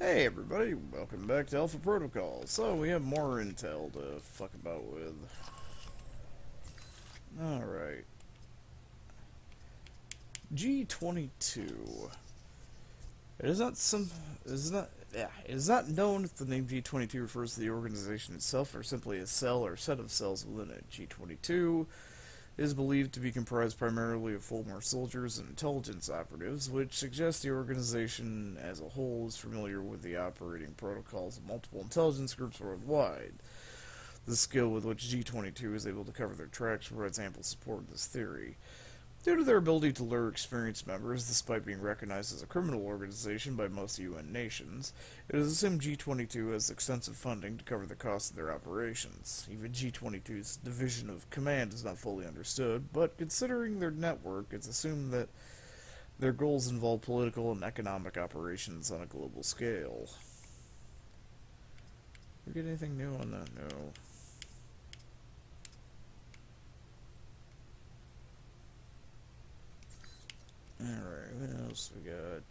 Hey everybody, welcome back to Alpha Protocol. So we have more intel to fuck about with. Alright. G22. It is not known if the name G22 refers to the organization itself or simply a cell or set of cells within it. G22 is believed to be comprised primarily of former soldiers and intelligence operatives, which suggests the organization as a whole is familiar with the operating protocols of multiple intelligence groups worldwide. The skill with which G22 is able to cover their tracks provides ample support to this theory. Due to their ability to lure experienced members, despite being recognized as a criminal organization by most UN nations, it is assumed G22 has extensive funding to cover the cost of their operations. Even G22's division of command is not fully understood, but considering their network, it's assumed that their goals involve political and economic operations on a global scale. We get anything new on that? No. Alright, what else we got?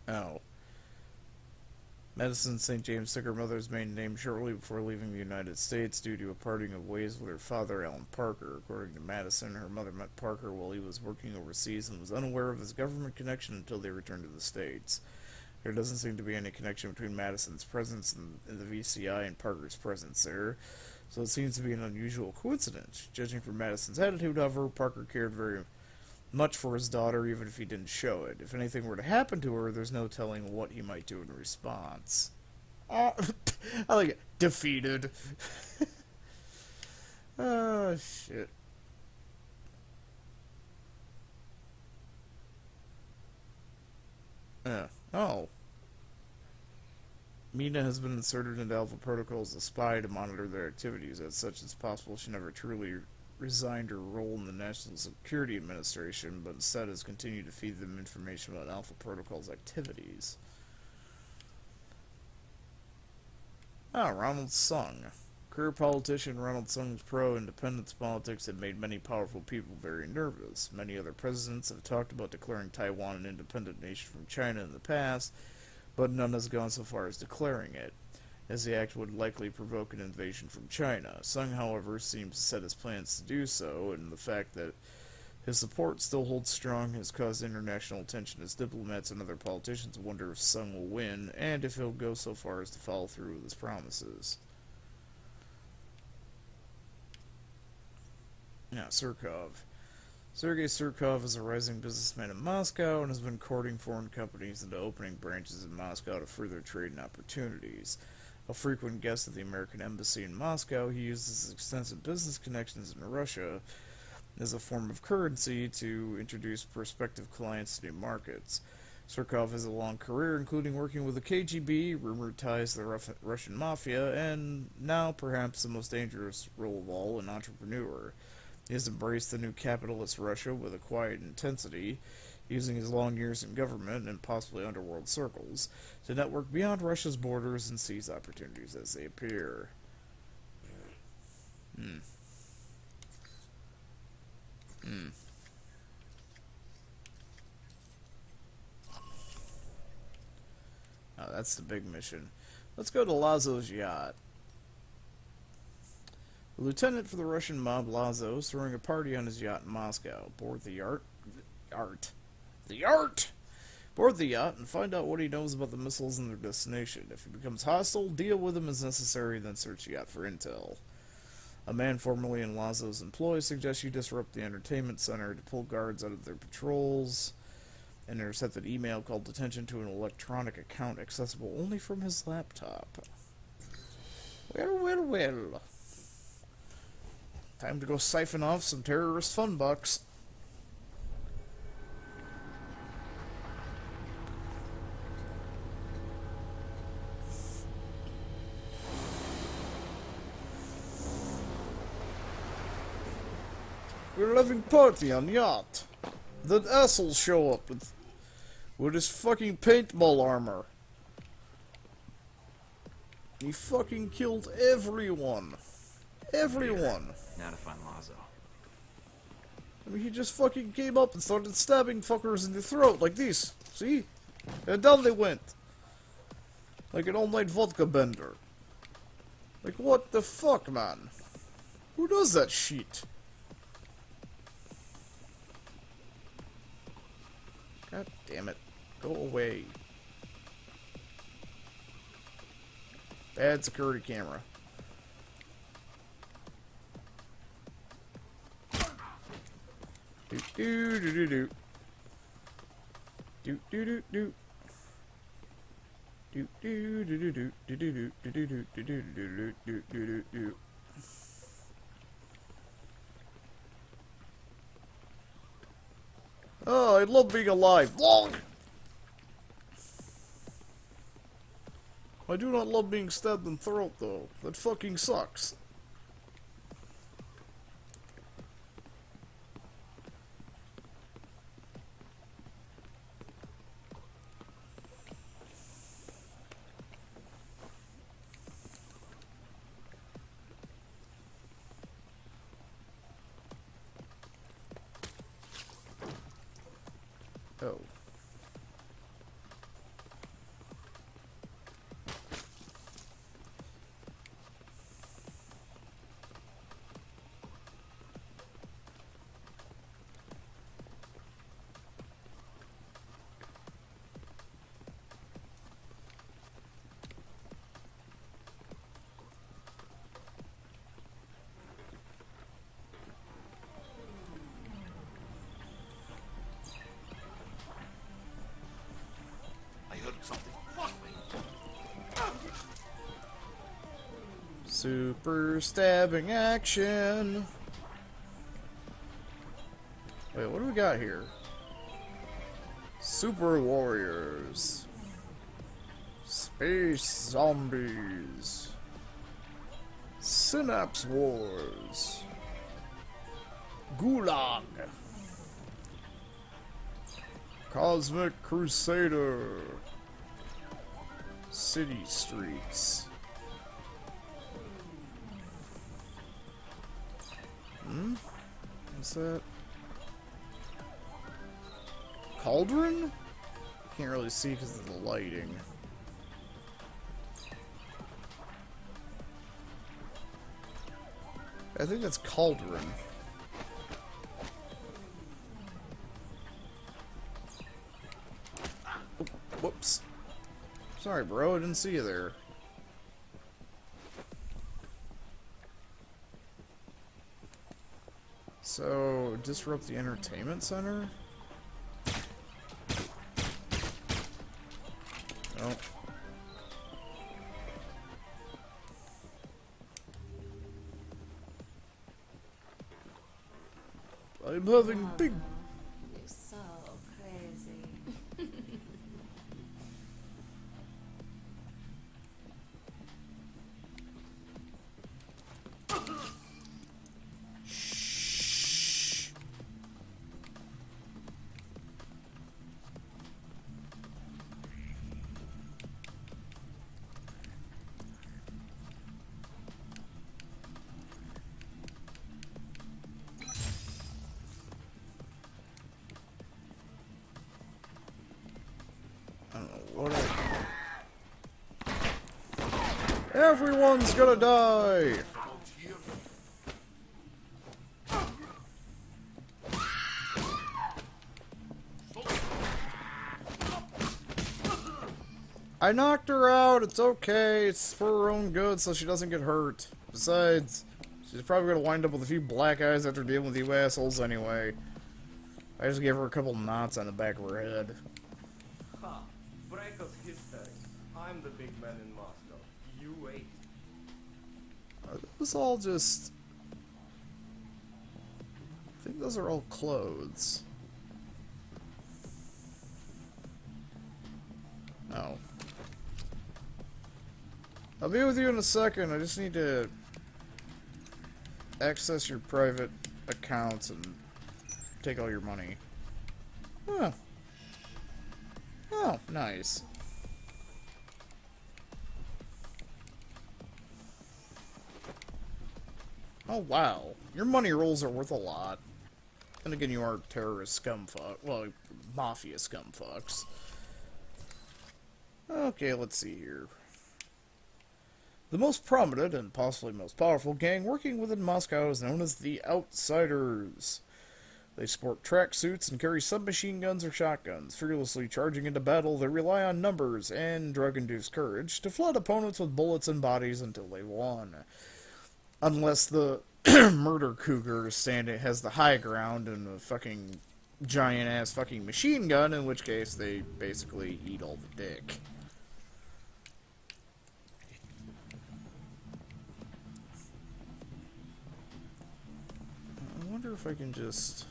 Oh. Madison St. James took her mother's maiden name shortly before leaving the United States due to a parting of ways with her father, Alan Parker. According to Madison, her mother met Parker while he was working overseas and was unaware of his government connection until they returned to the States. There doesn't seem to be any connection between Madison's presence in the VCI and Parker's presence there, so it seems to be an unusual coincidence. Judging from Madison's attitude, however, Parker cared very much for his daughter, even if he didn't show it. If anything were to happen to her, there's no telling what he might do in response. I like it. Defeated. Oh, shit. Oh. Mina has been inserted into Alpha Protocol as a spy to monitor their activities. As such, it's possible she never truly resigned her role in the National Security Administration, but instead has continued to feed them information about Alpha Protocol's activities. Ronald Sung. Career politician Ronald Sung's pro-independence politics have made many powerful people very nervous. Many other presidents have talked about declaring Taiwan an independent nation from China in the past, but none has gone so far as declaring it, as the act would likely provoke an invasion from China. Sung, however, seems to set his plans to do so, and the fact that his support still holds strong has caused international attention as diplomats and other politicians wonder if Sung will win, and if he'll go so far as to follow through with his promises. Now, Surkov. Sergei Surkov is a rising businessman in Moscow and has been courting foreign companies into opening branches in Moscow to further trading opportunities. A frequent guest at the American Embassy in Moscow, he uses his extensive business connections in Russia as a form of currency to introduce prospective clients to new markets. Surkov has a long career, including working with the KGB, rumored ties to the Russian mafia, and now, perhaps the most dangerous role of all, an entrepreneur. He has embraced the new capitalist Russia with a quiet intensity, using his long years in government and possibly underworld circles to network beyond Russia's borders and seize opportunities as they appear. Oh, that's the big mission. Let's go to Lazo's yacht. The lieutenant for the Russian mob, Lazo, is throwing a party on his yacht in Moscow. Board the yacht. Board the yacht and find out what he knows about the missiles and their destination. If he becomes hostile, deal with him as necessary, then search the yacht for intel. A man formerly in Lazo's employ suggests you disrupt the entertainment center to pull guards out of their patrols and intercept an email called attention to an electronic account accessible only from his laptop. Well. Time to go siphon off some terrorist fun bucks. We're having a party on the yacht. Then assholes show up with his fucking paintball armor. He fucking killed everyone. Everyone. Now to find Lazo. I mean, he just fucking came up and started stabbing fuckers in the throat like this. See? And down they went. Like an all-night vodka bender. Like, what the fuck, man? Who does that shit? God damn it. Go away. Bad security camera. Do do do do do. Do do do do. Do do do do do do do do do do do do do do do do. Oh, I love being alive. I do not love being stabbed in the throat, though. That fucking sucks. Oh. Super stabbing action. Wait, what do we got here? Super warriors. Space zombies. Synapse wars. Gulag. Cosmic Crusader. City streets. What's that? Cauldron? Can't really see because of the lighting. I think that's Cauldron. Oh, whoops. Sorry, bro. I didn't see you there. So, disrupt the entertainment center? Oh. I'm having big... You're so crazy. Shh. I don't know what Everyone's gonna die! I knocked her out, it's okay, it's for her own good so she doesn't get hurt. Besides, she's probably gonna wind up with a few black eyes after dealing with you assholes anyway. I just gave her a couple knots on the back of her head. Ha! Break us his face. I'm the big man in Moscow. You wait. It was all just... I think those are all clothes. Oh. I'll be with you in a second. I just need to access your private accounts and take all your money. Huh. Oh, nice. Oh, wow. Your money rolls are worth a lot. And again, you are terrorist scumfuck. Well, mafia scumfucks. Okay, let's see here. The most prominent and possibly most powerful gang working within Moscow is known as the Outsiders. They sport tracksuits and carry submachine guns or shotguns. Fearlessly charging into battle, they rely on numbers and drug-induced courage to flood opponents with bullets and bodies until they've won. Unless the murder cougar has the high ground and a fucking giant-ass fucking machine gun, in which case they basically eat all the dick. I wonder if I can just...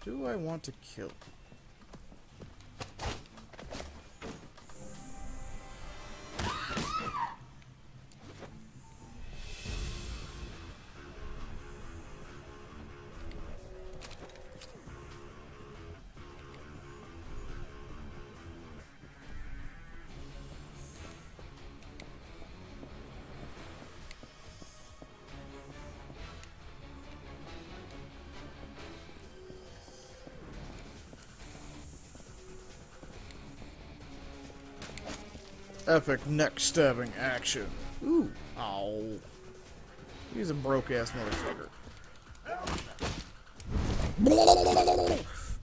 Do I want to kill? Epic neck stabbing action. Ooh. Ow. He's a broke ass motherfucker.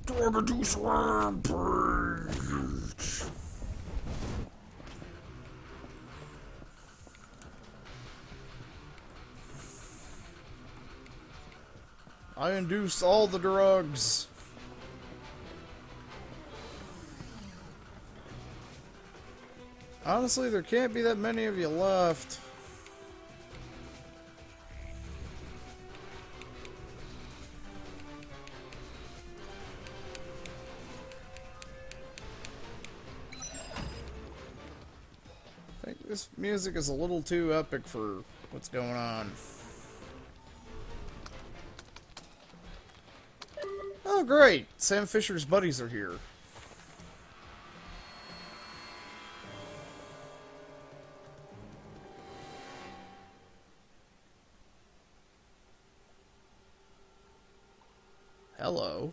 Torgadoo Rampage. I induce all the drugs. Honestly, there can't be that many of you left. I think this music is a little too epic for what's going on. Oh, great! Sam Fisher's buddies are here. Hello.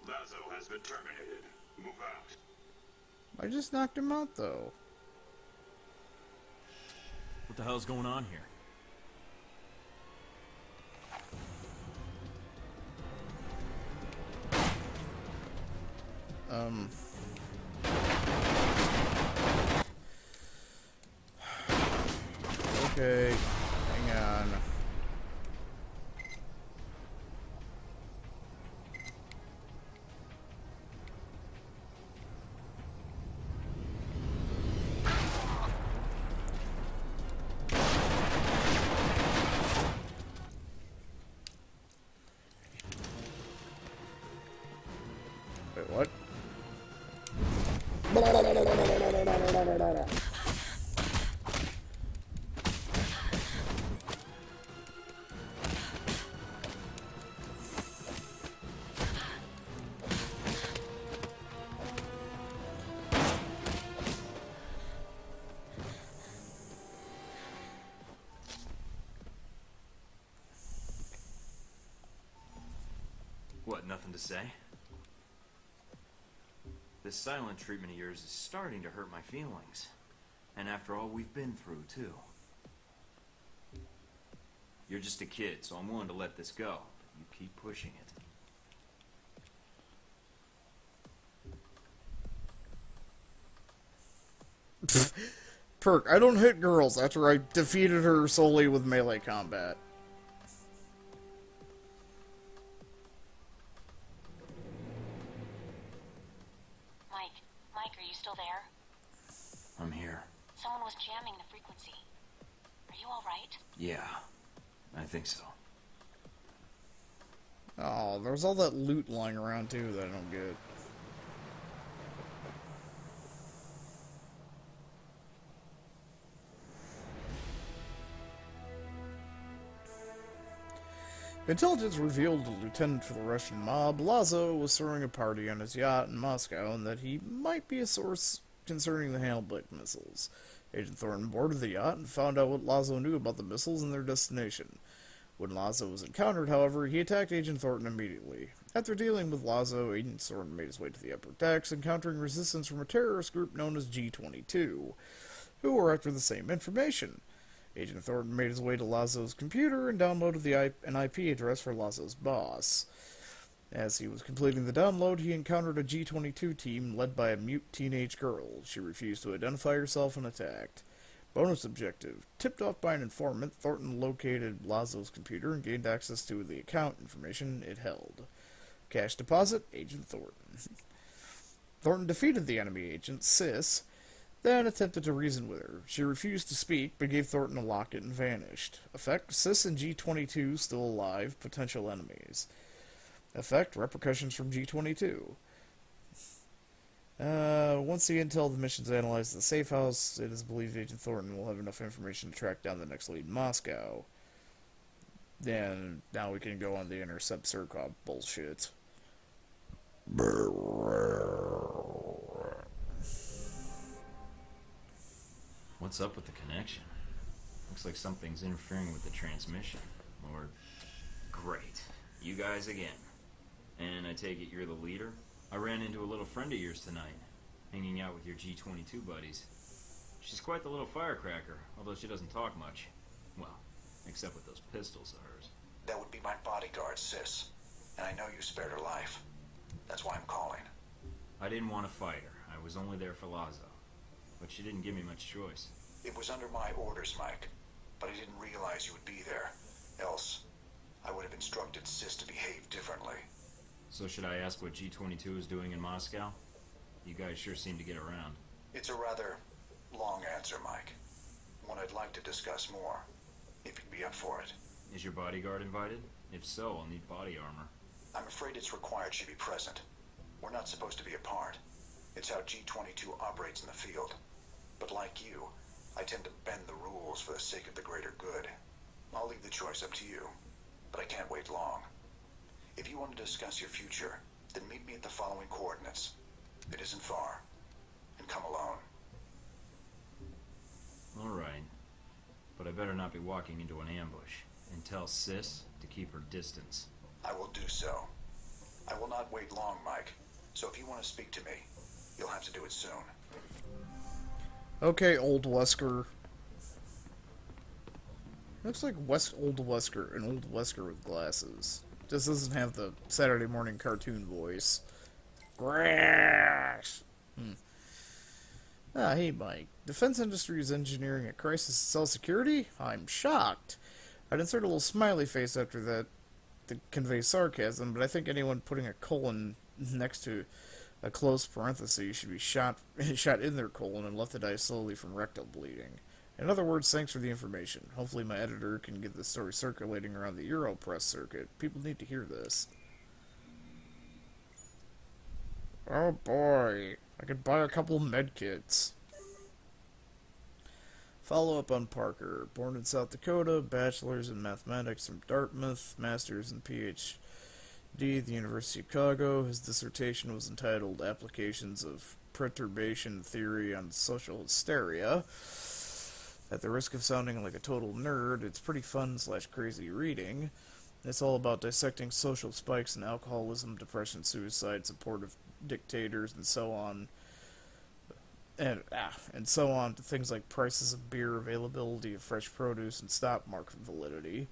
Lazo has been terminated. Move out. I just knocked him out, though. What the hell's going on here? Okay, hang on. Wait, what? What, nothing to say? This silent treatment of yours is starting to hurt my feelings. And after all we've been through, too. You're just a kid, so I'm willing to let this go. But you keep pushing it. Perk, I don't hit girls after I defeated her solely with melee combat. Mike, are you still there? I'm here. Someone was jamming the frequency. Are you alright? Yeah, I think so. Oh, there's all that loot lying around too that I don't get. Intelligence revealed a lieutenant for the Russian mob, Lazo, was throwing a party on his yacht in Moscow and that he might be a source concerning the Hailblick missiles. Agent Thornton boarded the yacht and found out what Lazo knew about the missiles and their destination. When Lazo was encountered, however, he attacked Agent Thornton immediately. After dealing with Lazo, Agent Thornton made his way to the upper decks, encountering resistance from a terrorist group known as G-22, who were after the same information. Agent Thornton made his way to Lazo's computer and downloaded an IP address for Lazo's boss. As he was completing the download, he encountered a G-22 team led by a mute teenage girl. She refused to identify herself and attacked. Bonus objective. Tipped off by an informant, Thornton located Lazo's computer and gained access to the account information it held. Cash deposit, Agent Thornton. Thornton defeated the enemy agent, Sis, then attempted to reason with her. She refused to speak, but gave Thornton a locket and vanished. Effect, Sis and G-22 still alive, potential enemies. Effect, repercussions from G-22. Once the intel of the mission's analyzed the safe house, it is believed Agent Thornton will have enough information to track down the next lead in Moscow. Then, now we can go on the intercept Surkov bullshit. What's up with the connection? Looks like something's interfering with the transmission. Or... Great. You guys again. And I take it you're the leader? I ran into a little friend of yours tonight, hanging out with your G-22 buddies. She's quite the little firecracker, although she doesn't talk much. Well, except with those pistols of hers. That would be my bodyguard, Sis. And I know you spared her life. That's why I'm calling. I didn't want to fight her. I was only there for Lazo. But she didn't give me much choice. It was under my orders, Mike. But I didn't realize you would be there. Else, I would have instructed Sis to behave differently. So should I ask what G-22 is doing in Moscow? You guys sure seem to get around. It's a rather long answer, Mike. One I'd like to discuss more, if you'd be up for it. Is your bodyguard invited? If so, I'll need body armor. I'm afraid it's required she be present. We're not supposed to be apart. It's how G-22 operates in the field. But like you, I tend to bend the rules for the sake of the greater good. I'll leave the choice up to you, but I can't wait long. If you want to discuss your future, then meet me at the following coordinates. It isn't far. And come alone. Alright. But I better not be walking into an ambush. And tell Sis to keep her distance. I will do so. I will not wait long, Mike. So if you want to speak to me, you'll have to do it soon. Okay, Old Wesker. Looks like Old Wesker, an Old Wesker with glasses. Just doesn't have the Saturday morning cartoon voice. Grass! Ah, hey Mike. Defense industry is engineering a crisis in cell security? I'm shocked. I'd insert a little smiley face after that to convey sarcasm, but I think anyone putting a colon next to a close parenthesis should be shot in their colon and left to die slowly from rectal bleeding. In other words, thanks for the information. Hopefully my editor can get this story circulating around the Europress circuit. People need to hear this. Oh boy, I could buy a couple medkits. Follow up on Parker. Born in South Dakota, bachelor's in mathematics from Dartmouth, master's and PhD at the University of Chicago. His dissertation was entitled Applications of Perturbation Theory on Social Hysteria. At the risk of sounding like a total nerd, it's pretty fun/crazy reading. It's all about dissecting social spikes in alcoholism, depression, suicide, support of dictators, and so on. And so on to things like prices of beer, availability of fresh produce, and stock market validity.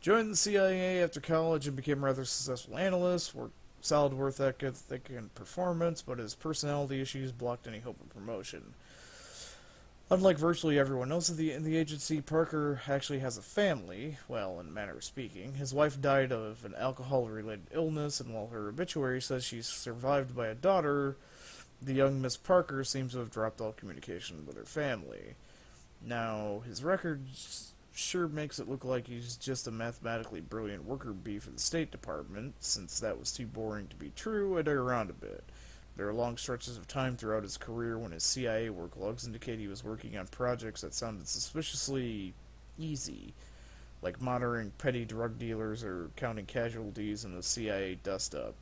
Joined the CIA after college and became a rather successful analyst, worked solid work ethic and performance, but his personality issues blocked any hope of promotion. Unlike virtually everyone else in the agency, Parker actually has a family, well, in a manner of speaking. His wife died of an alcohol-related illness, and while her obituary says she's survived by a daughter, the young Miss Parker seems to have dropped all communication with her family. Now, his record sure makes it look like he's just a mathematically brilliant worker bee for the State Department. Since that was too boring to be true, I dug around a bit. There are long stretches of time throughout his career when his CIA work logs indicate he was working on projects that sounded suspiciously easy. like monitoring petty drug dealers or counting casualties in a CIA dust-up.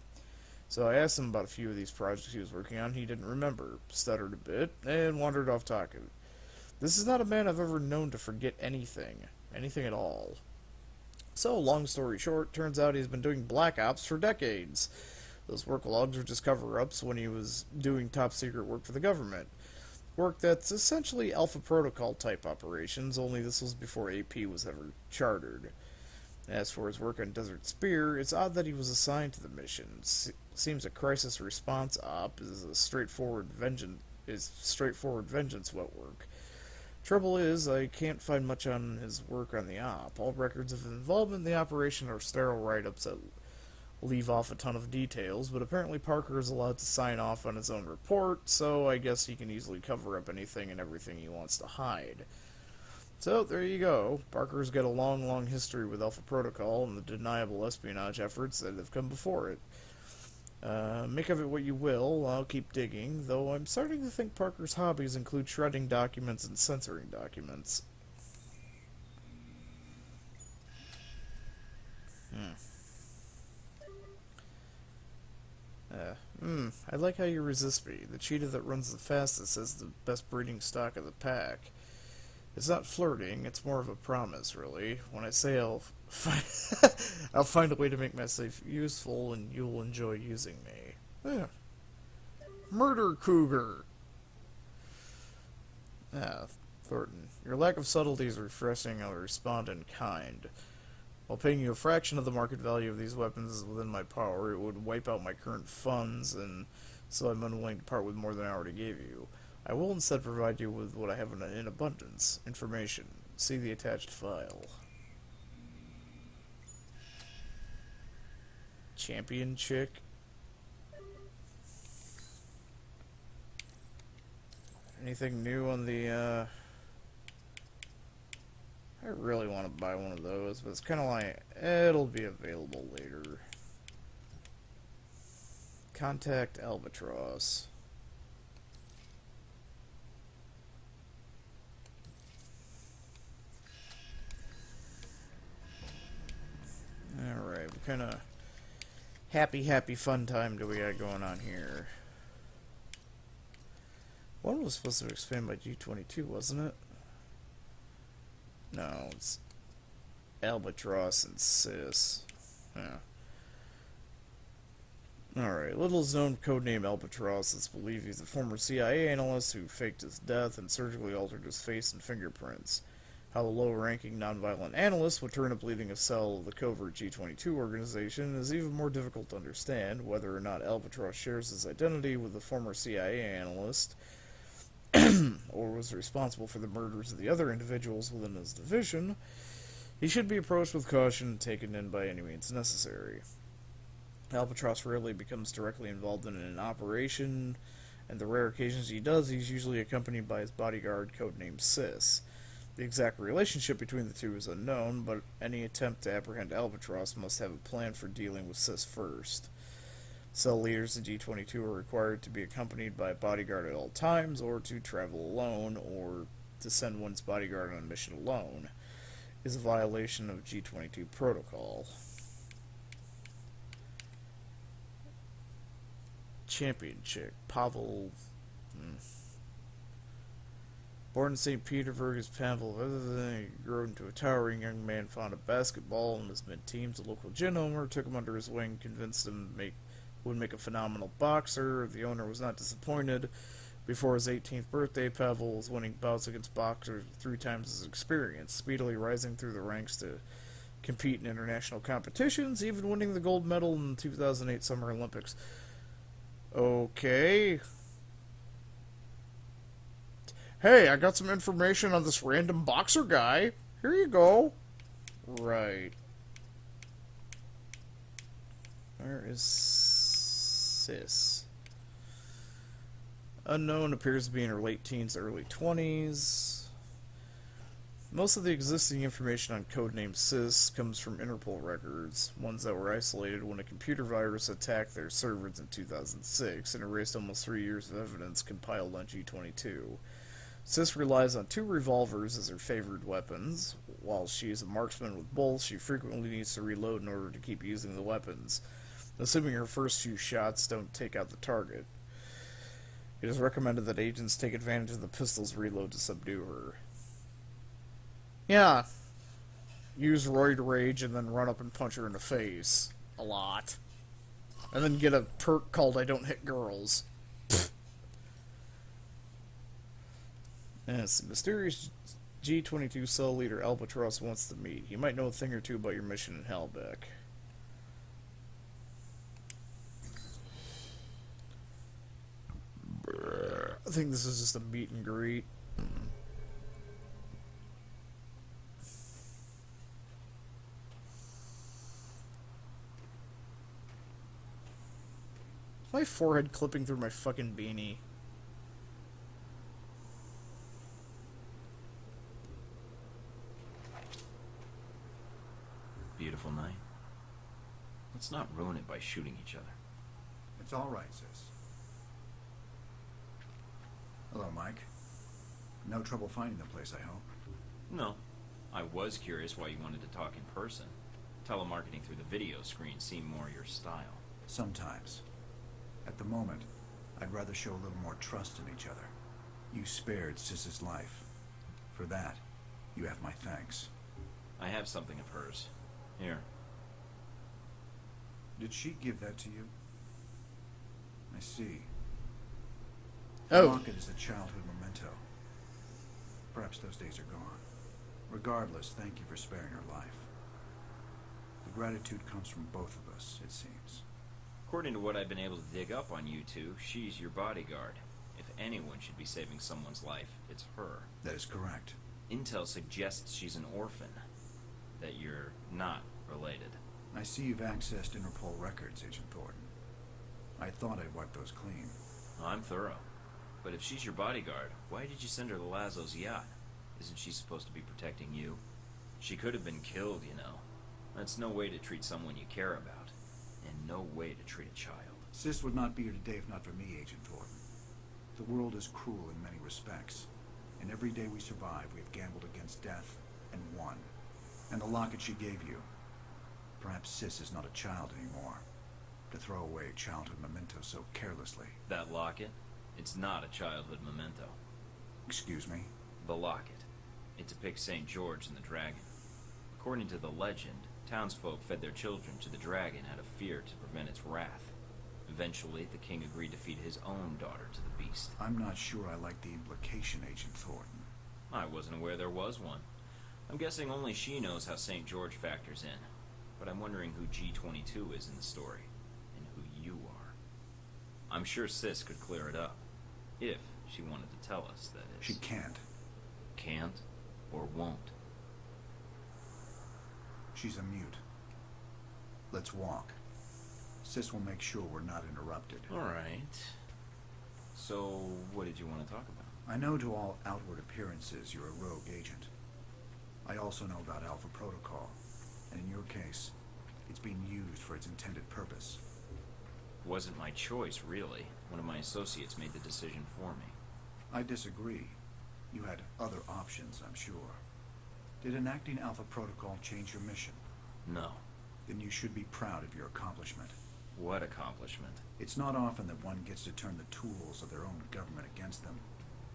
So I asked him about a few of these projects he was working on. He didn't remember, stuttered a bit, and wandered off talking. This is not a man I've ever known to forget anything at all. So, long story short, turns out he's been doing Black Ops for decades. Those work logs were just cover-ups when he was doing top-secret work for the government. Work that's essentially Alpha Protocol type operations, only this was before AP was ever chartered. As for his work on Desert Spear, it's odd that he was assigned to the mission. Seems a crisis response op is straightforward vengeance wet work. Trouble is, I can't find much on his work on the op. All records of involvement in the operation are sterile write-ups that leave off a ton of details, but apparently Parker is allowed to sign off on his own report, so I guess he can easily cover up anything and everything he wants to hide. So, there you go. Parker's got a long, long history with Alpha Protocol and the deniable espionage efforts that have come before it. Make of it what you will, I'll keep digging, though I'm starting to think Parker's hobbies include shredding documents and censoring documents. I like how you resist me. The cheetah that runs the fastest has the best breeding stock of the pack. It's not flirting, it's more of a promise, really. When I say I'll find a way to make myself useful and you'll enjoy using me. Yeah. Murder Cougar! Thornton, your lack of subtlety is refreshing. I'll respond in kind. While paying you a fraction of the market value of these weapons is within my power, it would wipe out my current funds, and so I'm unwilling to part with more than I already gave you. I will instead provide you with what I have in abundance. Information. See the attached file. Champion chick. Anything new on the, I really want to buy one of those, but it's kind of like, it'll be available later. Contact Albatross. Alright, what kind of happy fun time do we got going on here? One was supposed to expand by G22, wasn't it? No, it's Albatross and Sis. Yeah. Alright, little's known codename Albatross is believed he's a former CIA analyst who faked his death and surgically altered his face and fingerprints. How the low-ranking nonviolent analyst would turn up leading a cell of the covert G22 organization is even more difficult to understand. Whether or not Albatross shares his identity with the former CIA analyst, or was responsible for the murders of the other individuals within his division, he should be approached with caution and taken in by any means necessary. Albatross rarely becomes directly involved in an operation, and the rare occasions he does, he's usually accompanied by his bodyguard, codenamed Sis. The exact relationship between the two is unknown, but any attempt to apprehend Albatross must have a plan for dealing with Sis first. Cell leaders in G22 are required to be accompanied by a bodyguard at all times, or to travel alone, or to send one's bodyguard on a mission alone. Is a violation of G22 protocol. Champion chick, Pavel. Born in St. Petersburg as Pavel, he grew into a towering young man fond of basketball and his mid-teens. A local gym owner took him under his wing, convinced him would make a phenomenal boxer. The owner was not disappointed. Before his 18th birthday, Pavel was winning bouts against boxers 3 times his experience, speedily rising through the ranks to compete in international competitions, even winning the gold medal in the 2008 Summer Olympics. Okay. Hey, I got some information on this random boxer guy. Here you go. Right. Where is Sis? Unknown, appears to be in her late teens, early 20s. Most of the existing information on codename Sis comes from Interpol records, ones that were isolated when a computer virus attacked their servers in 2006 and erased almost 3 years of evidence compiled on G22. Sis relies on 2 revolvers as her favored weapons, while she is a marksman with both, she frequently needs to reload in order to keep using the weapons, assuming her first few shots don't take out the target. It is recommended that agents take advantage of the pistol's reload to subdue her. Yeah. Use Roid Rage and then run up and punch her in the face. A lot. And then get a perk called I Don't Hit Girls. Yes, mysterious G-22 cell leader Albatross wants to meet. You might know a thing or two about your mission in Halbeck. I think this is just a meet and greet. My forehead clipping through my fucking beanie. Beautiful night. Let's not ruin it by shooting each other. It's all right, sis. Hello, Mike. No trouble finding the place, I hope. No. I was curious why you wanted to talk in person. Telemarketing through the video screen seemed more your style. Sometimes. At the moment, I'd rather show a little more trust in each other. You spared Sis's life. For that, you have my thanks. I have something of hers. Here. Did she give that to you? I see. Oh. The locket is a childhood memento. Perhaps those days are gone. Regardless, thank you for sparing her life. The gratitude comes from both of us, it seems. According to what I've been able to dig up on you two, she's your bodyguard. If anyone should be saving someone's life, it's her. That is correct. Intel suggests she's an orphan. That you're not related. I see you've accessed Interpol records, Agent Thornton. I thought I'd wipe those clean. I'm thorough. But if she's your bodyguard, why did you send her to Lazo's yacht? Isn't she supposed to be protecting you? She could have been killed, you know. That's no way to treat someone you care about. And no way to treat a child. Sis would not be here today if not for me, Agent Thornton. The world is cruel in many respects. And every day we survive, we have gambled against death and won. And the locket she gave you. Perhaps Sis is not a child anymore. To throw away childhood mementos so carelessly. That locket? It's not a childhood memento. Excuse me? The locket. It depicts St. George and the dragon. According to the legend, townsfolk fed their children to the dragon out of fear to prevent its wrath. Eventually, the king agreed to feed his own daughter to the beast. I'm not sure I like the implication, Agent Thornton. I wasn't aware there was one. I'm guessing only she knows how St. George factors in. But I'm wondering who G-22 is in the story, and who you are. I'm sure Sis could clear it up. If she wanted to tell us, that is. She can't. Can't or won't. She's a mute. Let's walk. Sis will make sure we're not interrupted. Alright. So, what did you want to talk about? I know to all outward appearances you're a rogue agent. I also know about Alpha Protocol, and in your case, it's being used for its intended purpose. Wasn't my choice, really. One of my associates made the decision for me. I disagree. You had other options, I'm sure. Did enacting Alpha Protocol change your mission? No. Then you should be proud of your accomplishment. What accomplishment? It's not often that one gets to turn the tools of their own government against them,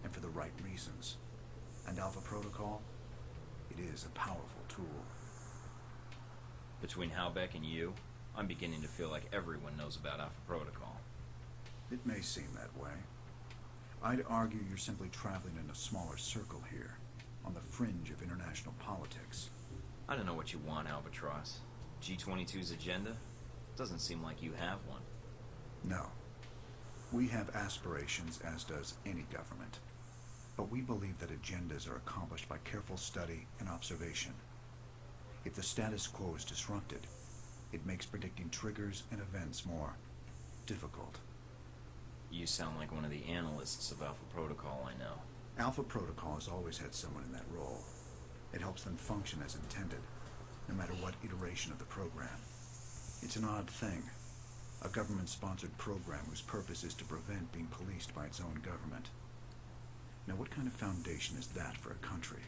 and for the right reasons. And Alpha Protocol? It is a powerful tool. Between Halbeck and you, I'm beginning to feel like everyone knows about Alpha Protocol. It may seem that way. I'd argue you're simply traveling in a smaller circle here, on the fringe of international politics. I don't know what you want, Albatross. G-22's agenda? Doesn't seem like you have one. No. We have aspirations, as does any government. But we believe that agendas are accomplished by careful study and observation. If the status quo is disrupted, it makes predicting triggers and events more difficult. You sound like one of the analysts of Alpha Protocol I know. Alpha Protocol has always had someone in that role. It helps them function as intended, no matter what iteration of the program. It's an odd thing. A government-sponsored program whose purpose is to prevent being policed by its own government. Now, what kind of foundation is that for a country?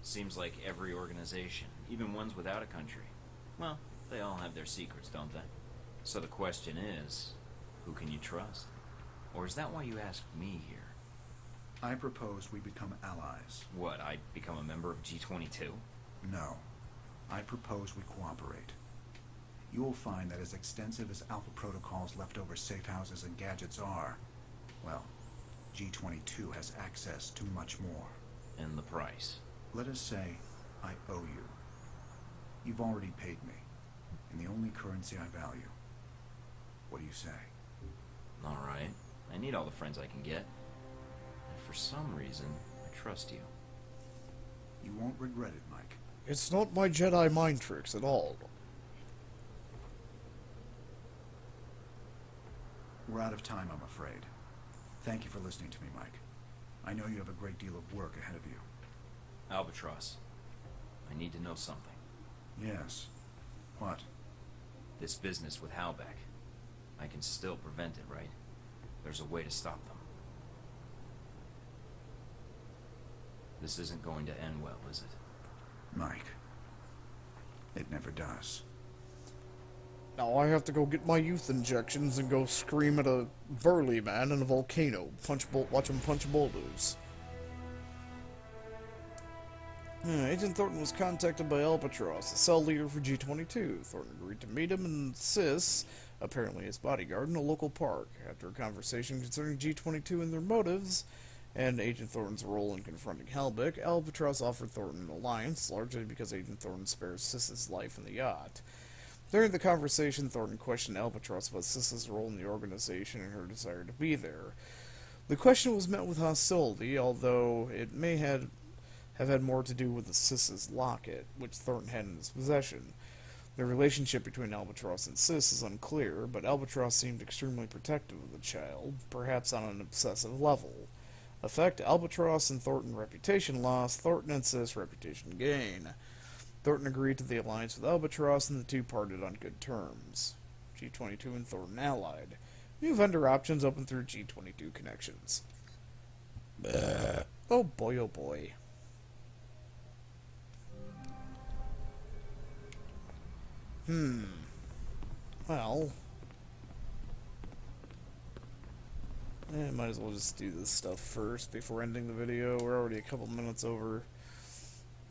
Seems like every organization, even ones without a country, well, they all have their secrets, don't they? So the question is, who can you trust? Or is that why you asked me here? I propose we become allies. What, I become a member of G22? No. I propose we cooperate. You will find that as extensive as Alpha Protocol's leftover safe houses and gadgets are, well, G22 has access to much more. And the price? Let us say I owe you. You've already paid me, in the only currency I value. What do you say? Alright. I need all the friends I can get. And for some reason, I trust you. You won't regret it, Mike. It's not my Jedi mind tricks at all. We're out of time, I'm afraid. Thank you for listening to me, Mike. I know you have a great deal of work ahead of you. Albatross, I need to know something. Yes. What? This business with Halbeck. I can still prevent it, right? There's a way to stop them. This isn't going to end well, is it? Mike. It never does. Now I have to go get my youth injections and go scream at a burly man in a volcano. Watch him punch boulders. Agent Thornton was contacted by Albatross, the cell leader for G22. Thornton agreed to meet him and Sis, apparently his bodyguard, in a local park. After a conversation concerning G22 and their motives, and Agent Thornton's role in confronting Halbeck, Albatross offered Thornton an alliance, largely because Agent Thornton spares Sis's life in the yacht. During the conversation, Thornton questioned Albatross about Sis's role in the organization and her desire to be there. The question was met with hostility, although it may have had more to do with the Sis's locket, which Thornton had in his possession. The relationship between Albatross and Sis is unclear, but Albatross seemed extremely protective of the child, perhaps on an obsessive level. Effect: Albatross and Thornton reputation loss, Thornton and Sis reputation gain. Thornton agreed to the alliance with Albatross, and the two parted on good terms. G22 and Thornton allied. New vendor options open through G22 connections. Oh boy, oh boy. Well, might as well just do this stuff first before ending the video. We're already a couple minutes over.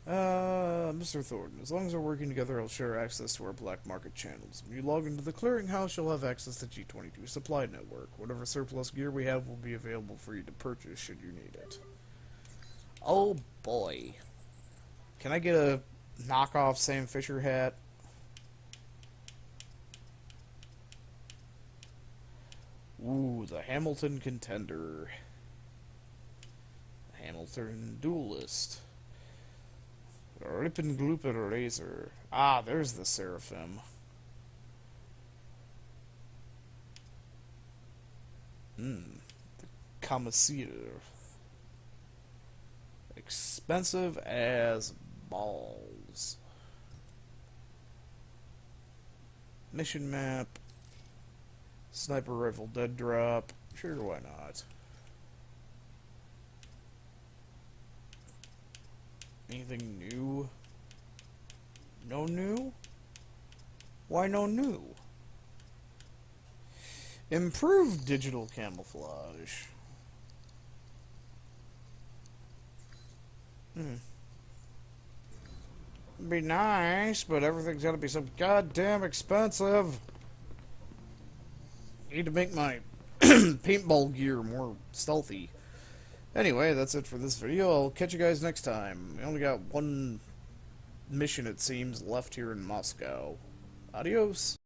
Mr. Thornton, as long as we're working together, I'll share access to our black market channels. When you log into the clearinghouse, you'll have access to G22 supply network. Whatever surplus gear we have will be available for you to purchase should you need it. Oh boy. Can I get a knockoff Sam Fisher hat? Ooh, the Hamilton Contender. Hamilton Duelist. Rippin' Gloopin' Razor. Ah, there's the Seraphim. The Commissaire. Expensive as balls. Mission map. Sniper rifle dead drop. Sure, why not? Anything new? No new? Why no new? Improved digital camouflage. Be nice, but everything's gotta be so goddamn expensive. Need to make my paintball gear more stealthy. Anyway, that's it for this video. I'll catch you guys next time. We only got one mission, it seems, left here in Moscow. Adios.